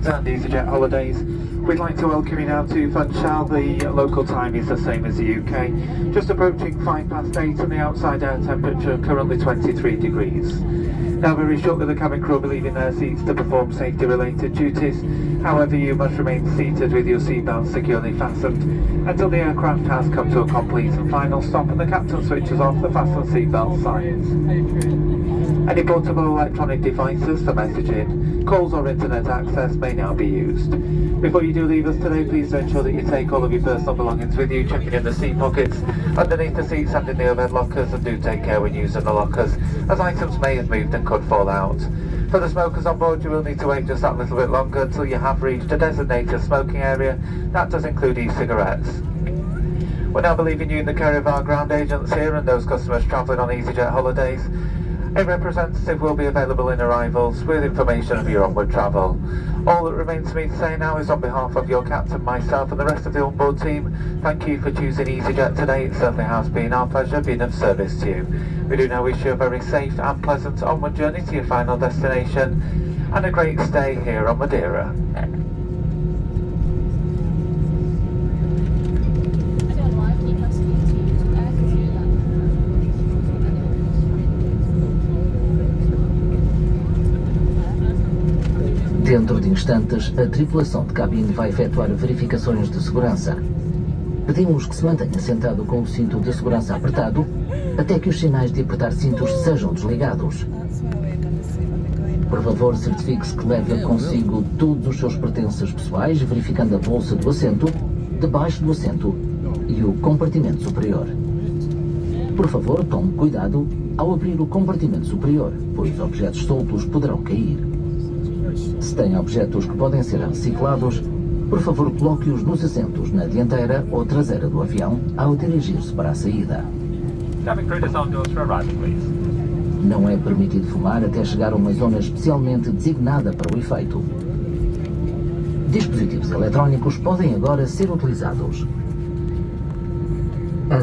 and Easyjet holidays. We'd like to welcome you now to Funchal. The local time is the same as the UK. Just approaching 8:05 and the outside air temperature currently 23 degrees. Now very shortly the cabin crew will be leaving their seats to perform safety related duties. However, you must remain seated with your seatbelt securely fastened until the aircraft has come to a complete and final stop and the captain switches off the fasten seatbelt signs. Any portable electronic devices for messaging, calls or internet access may now be used. Before you do leave us today, please ensure that you take all of your personal belongings with you, checking in the seat pockets, underneath the seats and in the overhead lockers, and do take care when using the lockers, as items may have moved and could fall out. For the smokers on board, you will need to wait just that little bit longer until you have reached a designated smoking area. That does include e-cigarettes. We're now leaving you in the care of our ground agents here and those customers travelling on Easyjet holidays. A representative will be available in arrivals with information of your onward travel. All that remains for me to say now is on behalf of your captain, myself and the rest of the onboard team, thank you for choosing Easyjet today. It certainly has been our pleasure being of service to you. We do now wish you a very safe and pleasant onward journey to your final destination and a great stay here on Madeira. Dentro de instantes, a tripulação de cabine vai efetuar verificações de segurança. Pedimos que se mantenha sentado com o cinto de segurança apertado até que os sinais de apertar cintos sejam desligados. Por favor, certifique-se que leve consigo todos os seus pertences pessoais, verificando a bolsa do assento, debaixo do assento e o compartimento superior. Por favor, tome cuidado ao abrir o compartimento superior, pois objetos soltos poderão cair. Se tem objetos que podem ser reciclados, por favor coloque-os nos assentos na dianteira ou traseira do avião ao dirigir-se para a saída. Não é permitido fumar até chegar a uma zona especialmente designada para o efeito. Dispositivos eletrónicos podem agora ser utilizados.